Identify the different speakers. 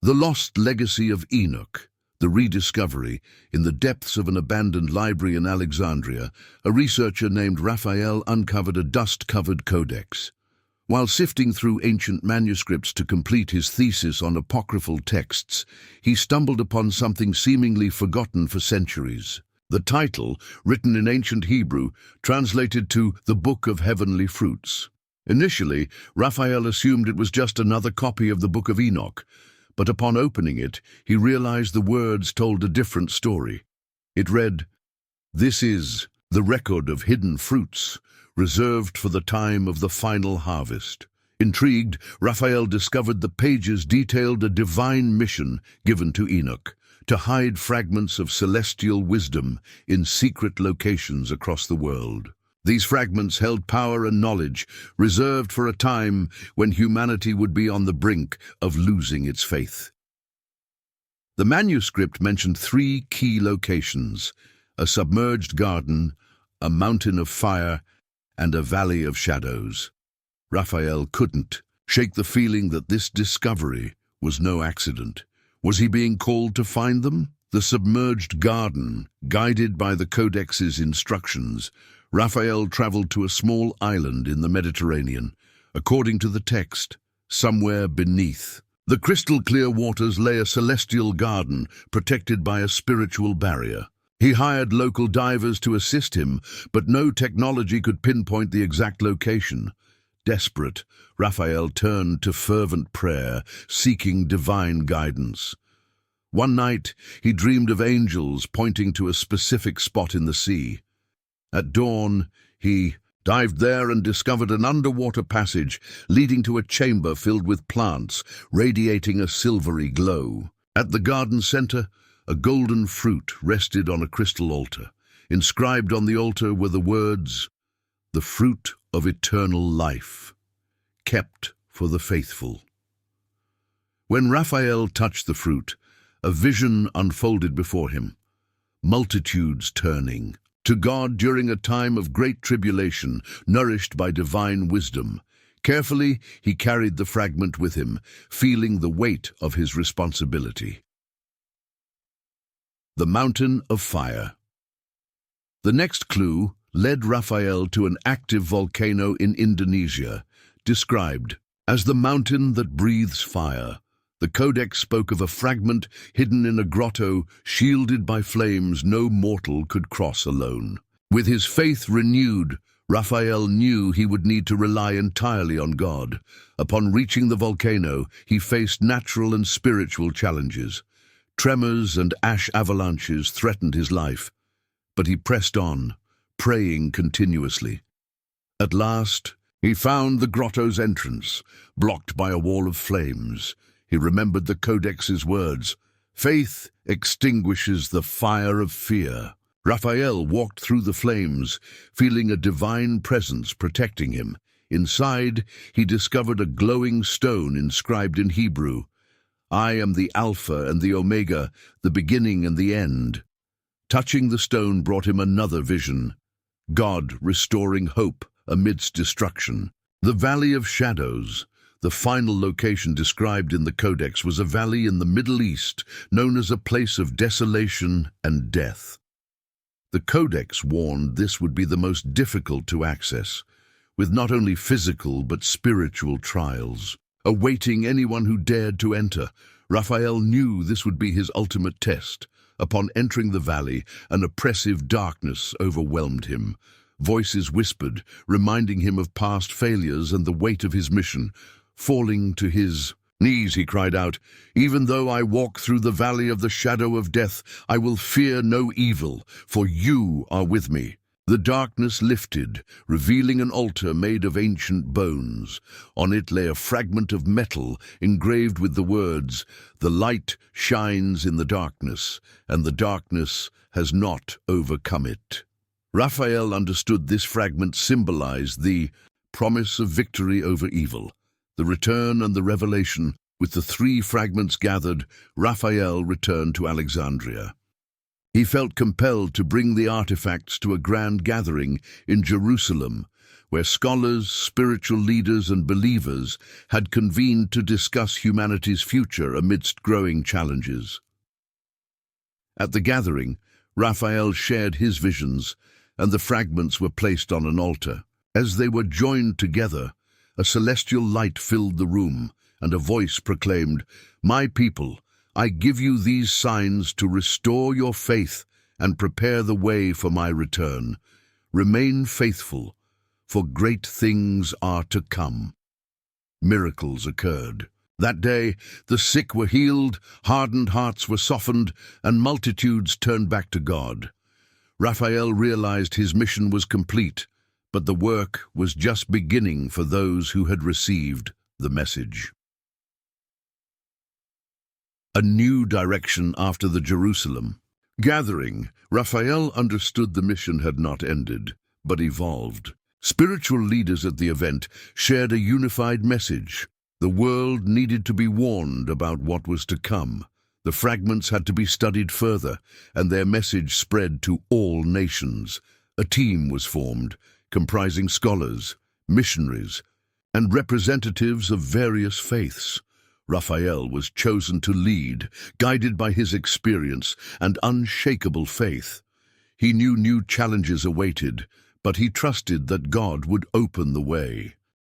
Speaker 1: The Lost Legacy of Enoch, the rediscovery, in the depths of an abandoned library in Alexandria, a researcher named Raphael uncovered a dust-covered codex. While sifting through ancient manuscripts to complete his thesis on apocryphal texts, he stumbled upon something seemingly forgotten for centuries. The title, written in ancient Hebrew, translated to the Book of Heavenly Fruits. Initially, Raphael assumed it was just another copy of the Book of Enoch, but upon opening it, he realized the words told a different story. It read, "This is the record of hidden fruits, reserved for the time of the final harvest." Intrigued, Raphael discovered the pages detailed a divine mission given to Enoch, to hide fragments of celestial wisdom in secret locations across the world. These fragments held power and knowledge, reserved for a time when humanity would be on the brink of losing its faith. The manuscript mentioned three key locations: a submerged garden, a mountain of fire, and a valley of shadows. Raphael couldn't shake the feeling that this discovery was no accident. Was he being called to find them? The submerged garden, guided by the codex's instructions, Raphael traveled to a small island in the Mediterranean. According to the text, somewhere beneath the crystal-clear waters lay a celestial garden protected by a spiritual barrier. He hired local divers to assist him, but no technology could pinpoint the exact location. Desperate, Raphael turned to fervent prayer, seeking divine guidance. One night, he dreamed of angels pointing to a specific spot in the sea. At dawn, he dived there and discovered an underwater passage leading to a chamber filled with plants, radiating a silvery glow. At the garden center, a golden fruit rested on a crystal altar. Inscribed on the altar were the words, "The fruit of eternal life, kept for the faithful." When Raphael touched the fruit, a vision unfolded before him. Multitudes turning to God during a time of great tribulation, nourished by divine wisdom. Carefully, he carried the fragment with him, feeling the weight of his responsibility. The Mountain of Fire. The next clue led Raphael to an active volcano in Indonesia, described as the mountain that breathes fire. The codex spoke of a fragment hidden in a grotto, shielded by flames no mortal could cross alone. With his faith renewed, Raphael knew he would need to rely entirely on God. Upon reaching the volcano, he faced natural and spiritual challenges. Tremors and ash avalanches threatened his life, but he pressed on, praying continuously. At last, he found the grotto's entrance, blocked by a wall of flames. He remembered the codex's words, "Faith extinguishes the fire of fear." Raphael walked through the flames, feeling a divine presence protecting him. Inside, he discovered a glowing stone inscribed in Hebrew, "I am the Alpha and the Omega, the beginning and the end." Touching the stone brought him another vision, God restoring hope amidst destruction. The Valley of Shadows, the final location described in the codex, was a valley in the Middle East, known as a place of desolation and death. The codex warned this would be the most difficult to access, with not only physical but spiritual trials awaiting anyone who dared to enter. Raphael knew this would be his ultimate test. Upon entering the valley, an oppressive darkness overwhelmed him. Voices whispered, reminding him of past failures and the weight of his mission. Falling to his knees, he cried out, "Even though I walk through the valley of the shadow of death, I will fear no evil, for you are with me." The darkness lifted, revealing an altar made of ancient bones. On it lay a fragment of metal engraved with the words, "The light shines in the darkness, and the darkness has not overcome it." Raphael understood this fragment symbolized the promise of victory over evil. The return and the revelation. With the three fragments gathered, Raphael returned to Alexandria. He felt compelled to bring the artifacts to a grand gathering in Jerusalem, where scholars, spiritual leaders, and believers had convened to discuss humanity's future amidst growing challenges. At the gathering, Raphael shared his visions, and the fragments were placed on an altar. As they were joined together, a celestial light filled the room, and a voice proclaimed, "My people, I give you these signs to restore your faith and prepare the way for my return. Remain faithful, for great things are to come." Miracles occurred. That day, the sick were healed, hardened hearts were softened, and multitudes turned back to God. Raphael realized his mission was complete, but the work was just beginning for those who had received the message. A new direction after the Jerusalem gathering. Raphael understood the mission had not ended, but evolved. Spiritual leaders at the event shared a unified message. The world needed to be warned about what was to come. The fragments had to be studied further, and their message spread to all nations. A team was formed, comprising scholars, missionaries, and representatives of various faiths. Raphael was chosen to lead, guided by his experience and unshakable faith. He knew new challenges awaited, but he trusted that God would open the way.